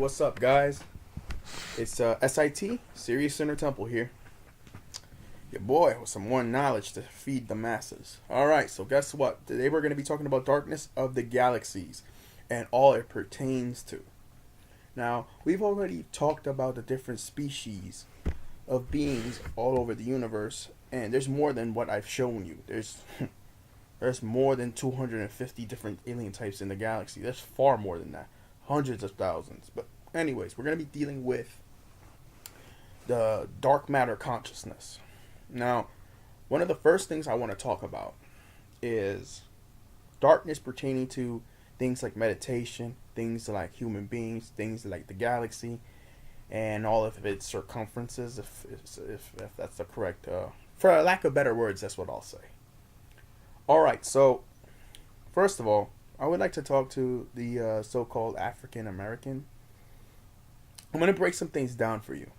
what's up, guys? It's SIT, Serious Center Temple here. Your boy with some more knowledge to feed the masses. Alright, so guess what? Today we're going to be talking about darkness of the galaxies and all it pertains to. Now, we've already talked about the different species of beings all over the universe, and there's more than what I've shown you. There's more than 250 different alien types in the galaxy. There's far more than that. Hundreds of thousands. But anyways, we're going to be dealing with the dark matter consciousness. Now, one of the first things I want to talk about is darkness pertaining to things like meditation, things like human beings, things like the galaxy, and all of its circumferences, if that's the correct, for lack of better words, that's what I'll say. Alright, so, first of all, I would like to talk to the so-called African American. I'm going to break some things down for you.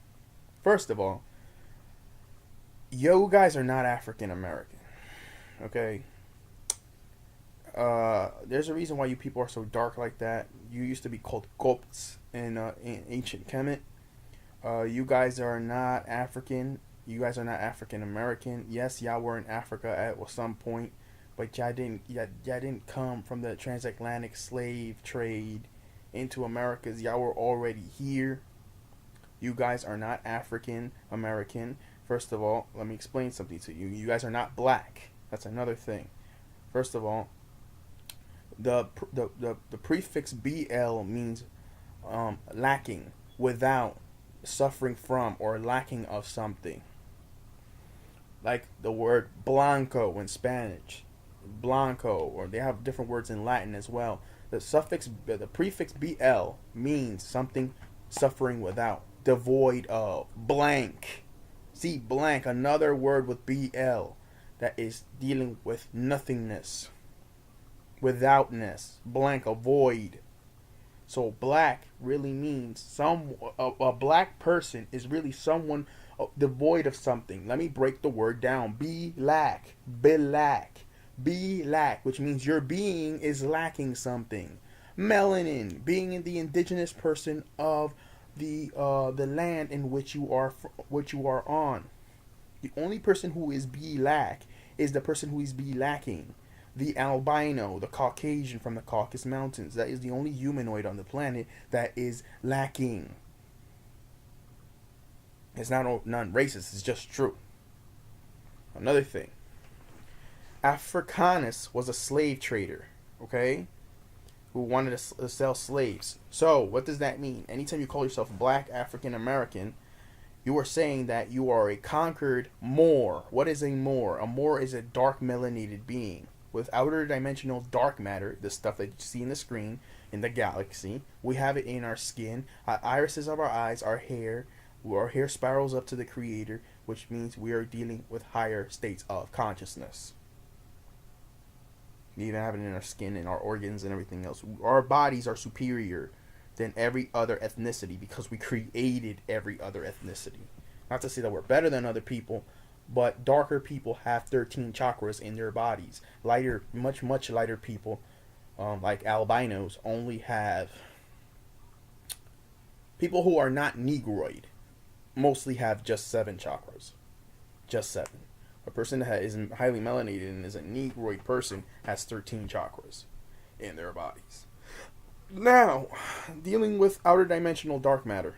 First of all, you guys are not African American, okay? There's a reason why you people are so dark like that. You used to be called Copts in ancient Kemet. You guys are not African. You guys are not African American. Yes, y'all were in Africa at some point, but y'all didn't come from the transatlantic slave trade into Americas. Y'all were already here. You guys are not African American. First of all, let me explain something to you. You guys are not black. That's another thing. First of all, the prefix BL means lacking, without, suffering from, or lacking of something. Like the word blanco in Spanish, blanco, or they have different words in Latin as well. The prefix BL means something suffering without, devoid of, blank. See, blank, another word with BL that is dealing with nothingness, withoutness, blank, a void. So black really means a black person is really someone devoid of something. Let me break the word down. Be lack, which means your being is lacking something. Melanin, being the indigenous person of the land in which you are on. The only person who is be lack is the person who is be lacking. The albino, the Caucasian from the Caucasus Mountains, that is the only humanoid on the planet that is lacking. It's not racist, it's just true. Another thing, Africanus was a slave trader, okay, who wanted to sell slaves. So what does that mean? Anytime you call yourself black African American, you are saying that you are a conquered MOOR. What is a MOOR? A MOOR is a dark melanated being with outer dimensional dark matter, the stuff that you see in the screen in the galaxy. We have it in our skin, our irises of our eyes, our hair spirals up to the creator, which means we are dealing with higher states of consciousness. We even have it in our skin and our organs and everything else. Our bodies are superior than every other ethnicity because we created every other ethnicity. Not to say that we're better than other people, but darker people have 13 chakras in their bodies. Lighter, much lighter people, like albinos, only have... People who are not negroid mostly have just 7 chakras. Just 7. A person that is highly melanated and is a negroid person has 13 chakras in their bodies. Now, dealing with outer dimensional dark matter.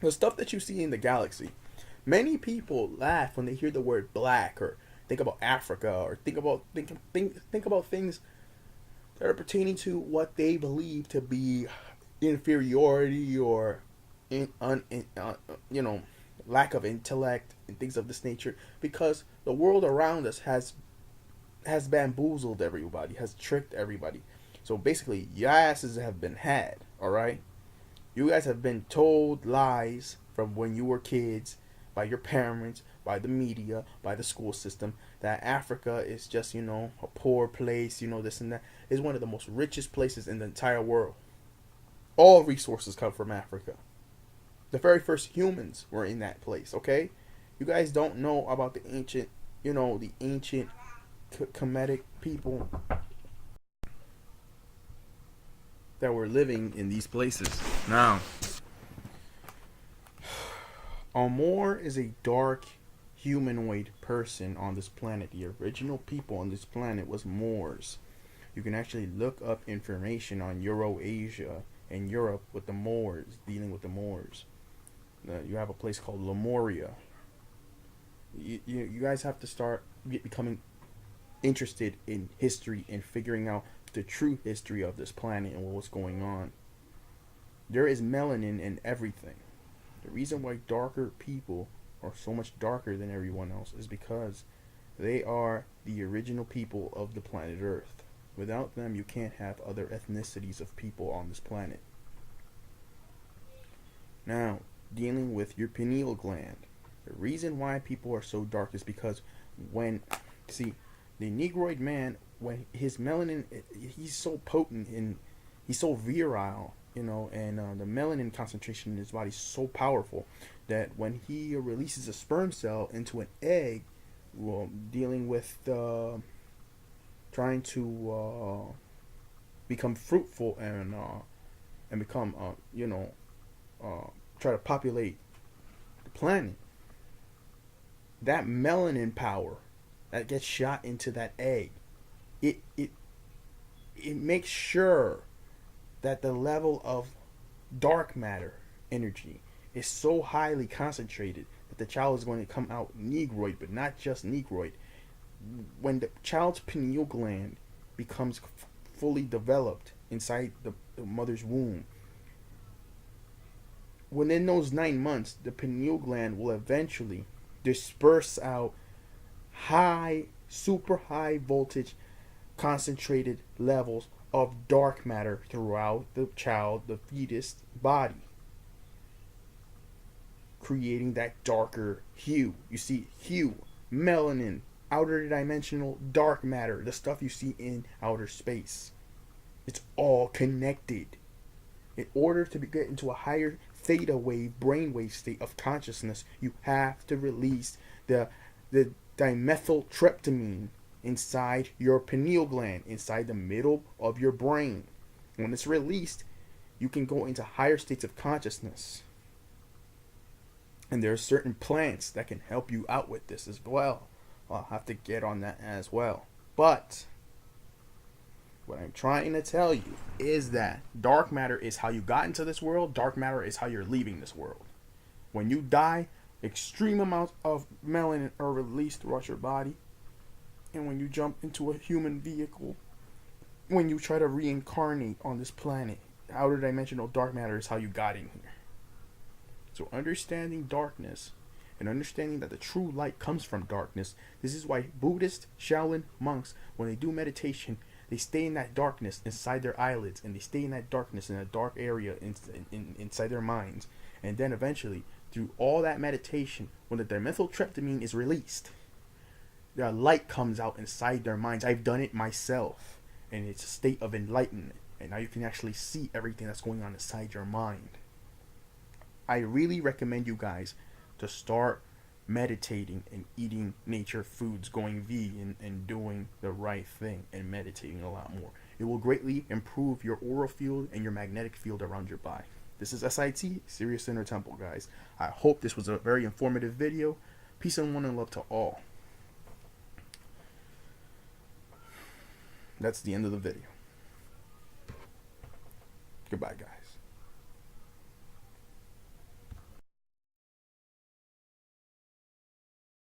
The stuff that you see in the galaxy. Many people laugh when they hear the word black, or think about Africa, or think about things that are pertaining to what they believe to be inferiority or lack of intellect and things of this nature, because the world around us has bamboozled everybody, has tricked everybody. So basically, your asses have been had, alright? You guys have been told lies from when you were kids, by your parents, by the media, by the school system, that Africa is just, a poor place, this and that. It's one of the most richest places in the entire world. All resources come from Africa. The very first humans were in that place, okay? You guys don't know about the ancient, Kemetic people that were living in these places. Now, a MOOR is a dark humanoid person on this planet. The original people on this planet was Moors. You can actually look up information on Eurasia and Europe with the Moors, dealing with the Moors. You have a place called Lemuria. You guys have to start becoming interested in history and figuring out the true history of this planet and what's going on. There is melanin in everything. The reason why darker people are so much darker than everyone else is because they are the original people of the planet Earth. Without them, you can't have other ethnicities of people on this planet. Now, dealing with your pineal gland. The reason why people are so dark is because the Negroid man, when his melanin, he's so potent and he's so virile, and the melanin concentration in his body is so powerful that when he releases a sperm cell into an egg, dealing with trying to become fruitful and become try to populate the planet, that melanin power that gets shot into that egg, it makes sure that the level of dark matter energy is so highly concentrated that the child is going to come out negroid, but not just negroid. When the child's pineal gland becomes fully developed inside the mother's womb, within those 9 months, the pineal gland will eventually disperse out super high voltage, concentrated levels of dark matter throughout the fetus body, creating that darker hue. You see hue, melanin, outer dimensional dark matter, the stuff you see in outer space. It's all connected. In order to get into a higher theta wave, brainwave state of consciousness, you have to release the dimethyltryptamine inside your pineal gland, inside the middle of your brain. When it's released, you can go into higher states of consciousness. And there are certain plants that can help you out with this as well. I'll have to get on that as well. But what I'm trying to tell you is that dark matter is how you got into this world. Dark matter is how you're leaving this world. When you die, extreme amounts of melanin are released throughout your body. And when you jump into a human vehicle, when you try to reincarnate on this planet, outer dimensional dark matter is how you got in here. So understanding darkness and understanding that the true light comes from darkness. This is why Buddhist Shaolin monks, when they do meditation, they stay in that darkness inside their eyelids, and they stay in that darkness in a dark area inside their minds. And then eventually, through all that meditation, when the dimethyltryptamine is released, the light comes out inside their minds. I've done it myself, and it's a state of enlightenment. And now you can actually see everything that's going on inside your mind. I really recommend you guys to start meditating and eating nature foods, going vegan and doing the right thing and meditating a lot more. It will greatly improve your aura field and your magnetic field around your body. This is SIT, Serious Inner Temple, guys. I hope this was a very informative video. Peace and one and love to all. That's the end of the video. Goodbye, guys.